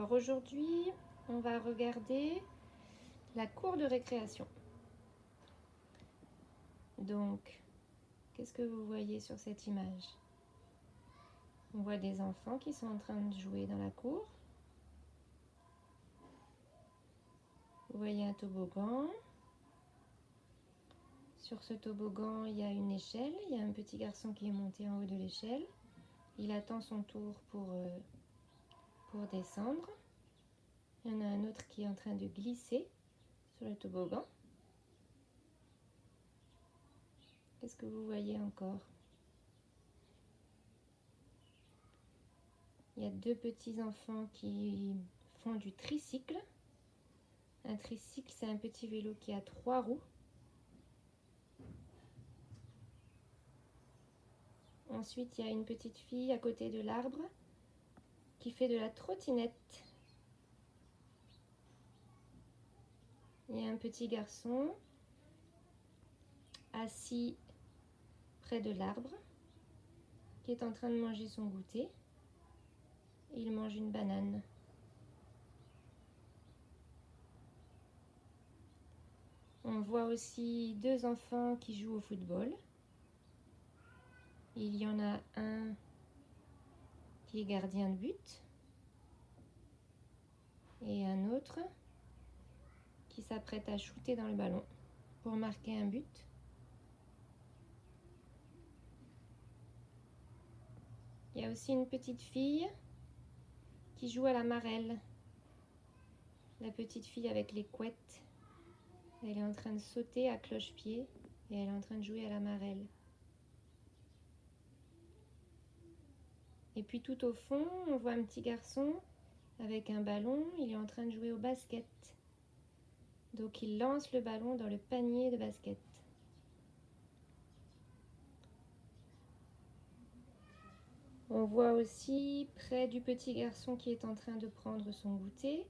Alors aujourd'hui, on va regarder la cour de récréation. Donc, qu'est-ce que vous voyez sur cette image? On voit des enfants qui sont en train de jouer dans la cour. Vous voyez un toboggan. Sur ce toboggan, il y a une échelle. Il y a un petit garçon qui est monté en haut de l'échelle. Il attend son tour pour descendre. Il y en a un autre qui est en train de glisser sur le toboggan. Qu'est-ce que vous voyez encore? Il y a deux petits enfants qui font du tricycle. Un tricycle, c'est un petit vélo qui a 3 roues. Ensuite, il y a une petite fille à côté de l'arbre qui fait de la trottinette. Il y a un petit garçon assis près de l'arbre qui est en train de manger son goûter. Il mange une banane. On voit aussi deux enfants qui jouent au football. Il y en a un qui est gardien de but et un autre qui s'apprête à shooter dans le ballon pour marquer un but. Il y a aussi une petite fille qui joue à la marelle. La petite fille avec les couettes. Elle est en train de sauter à cloche-pied et elle est en train de jouer à la marelle. Et puis tout au fond, on voit un petit garçon avec un ballon. Il est en train de jouer au basket. Donc il lance le ballon dans le panier de basket. On voit aussi près du petit garçon qui est en train de prendre son goûter.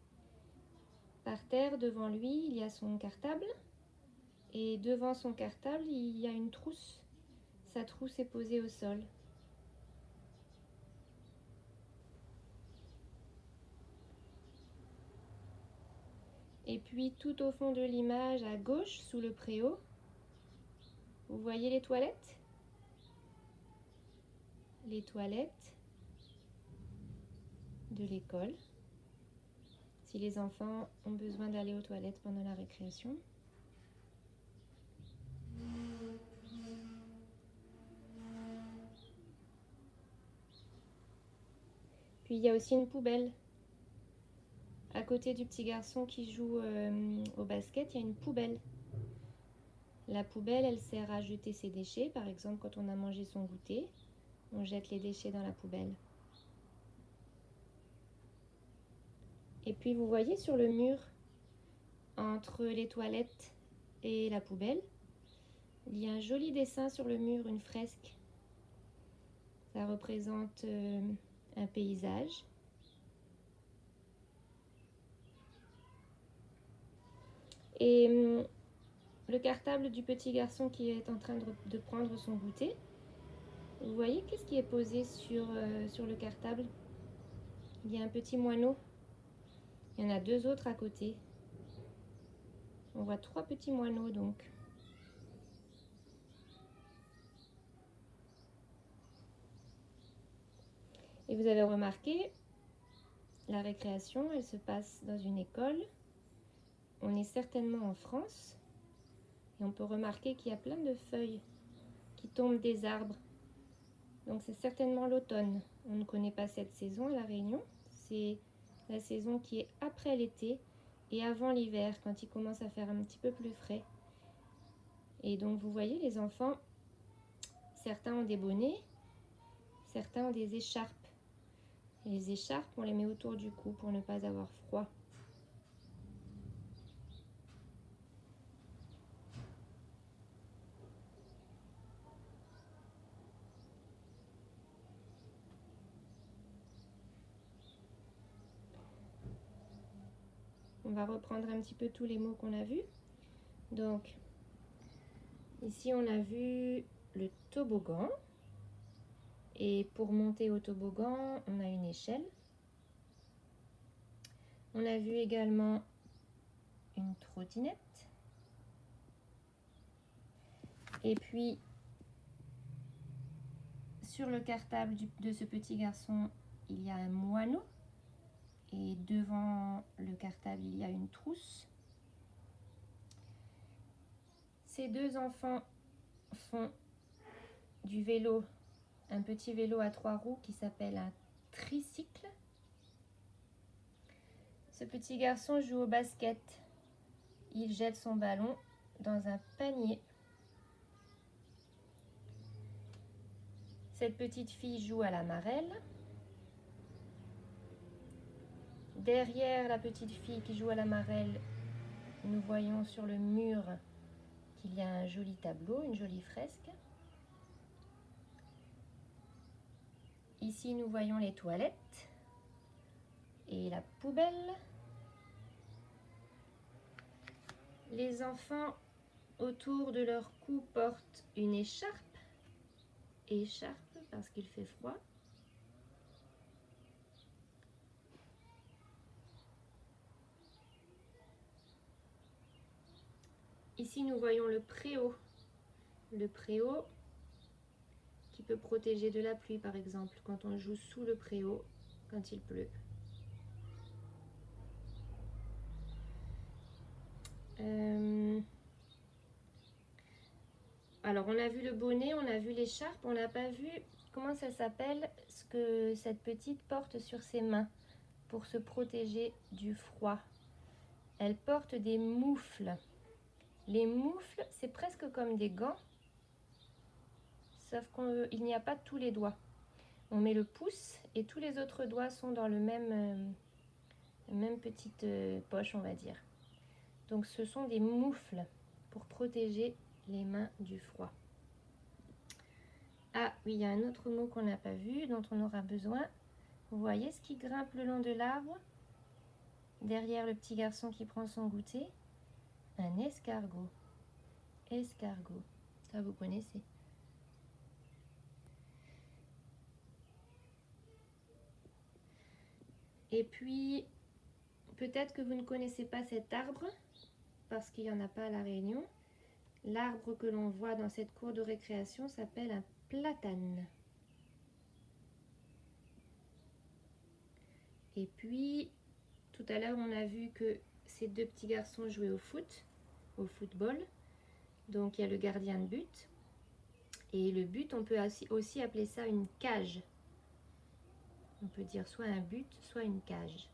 Par terre, devant lui, il y a son cartable. Et devant son cartable, il y a une trousse. Sa trousse est posée au sol. Et puis tout au fond de l'image, à gauche, sous le préau, vous voyez les toilettes? Les toilettes de l'école. Si les enfants ont besoin d'aller aux toilettes pendant la récréation. Puis il y a aussi une poubelle. À côté du petit garçon qui joue au basket, il y a une poubelle. La poubelle, elle sert à jeter ses déchets. Par exemple, quand on a mangé son goûter, on jette les déchets dans la poubelle. Et puis vous voyez sur le mur, entre les toilettes et la poubelle, il y a un joli dessin sur le mur, une fresque. Ça représente un paysage. Et le cartable du petit garçon qui est en train de prendre son goûter, vous voyez qu'est-ce qui est posé sur le cartable? Il y a un petit moineau. Il y en a deux autres à côté. On voit 3 petits moineaux donc. Et vous avez remarqué, la récréation, elle se passe dans une école. On est certainement en France. Et on peut remarquer qu'il y a plein de feuilles qui tombent des arbres. Donc c'est certainement l'automne. On ne connaît pas cette saison à La Réunion. C'est la saison qui est après l'été et avant l'hiver, quand il commence à faire un petit peu plus frais. Et donc vous voyez, les enfants, certains ont des bonnets, certains ont des écharpes. Et les écharpes, on les met autour du cou pour ne pas avoir froid. On va reprendre un petit peu tous les mots qu'on a vus. Donc, ici on a vu le toboggan. Et pour monter au toboggan, on a une échelle. On a vu également une trottinette. Et puis, sur le cartable de ce petit garçon, il y a un moineau. Et devant le cartable, il y a une trousse. Ces deux enfants font du vélo, un petit vélo à 3 roues qui s'appelle un tricycle. Ce petit garçon joue au basket. Il jette son ballon dans un panier. Cette petite fille joue à la marelle. Derrière la petite fille qui joue à la marelle, nous voyons sur le mur qu'il y a un joli tableau, une jolie fresque. Ici, nous voyons les toilettes et la poubelle. Les enfants, autour de leur cou, portent une écharpe. Écharpe parce qu'il fait froid. Ici, nous voyons le préau. Le préau qui peut protéger de la pluie, par exemple, quand on joue sous le préau, quand il pleut. Alors, on a vu le bonnet, on a vu l'écharpe, on n'a pas vu comment ça s'appelle, ce que cette petite porte sur ses mains pour se protéger du froid. Elle porte des moufles. Les moufles, c'est presque comme des gants, sauf qu'il n'y a pas tous les doigts. On met le pouce et tous les autres doigts sont dans le même petite poche, on va dire. Donc ce sont des moufles pour protéger les mains du froid. Ah oui, il y a un autre mot qu'on n'a pas vu, dont on aura besoin. Vous voyez ce qui grimpe le long de l'arbre? Derrière le petit garçon qui prend son goûter? Un escargot. Escargot, ça vous connaissez. Et puis, peut-être que vous ne connaissez pas cet arbre, parce qu'il n'y en a pas à La Réunion. L'arbre que l'on voit dans cette cour de récréation s'appelle un platane. Et puis, tout à l'heure, on a vu que ces deux petits garçons jouaient au football. Donc, il y a le gardien de but. Et le but, on peut aussi appeler ça une cage. On peut dire soit un but, soit une cage.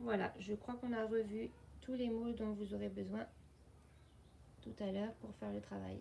Voilà, je crois qu'on a revu tous les mots dont vous aurez besoin tout à l'heure pour faire le travail.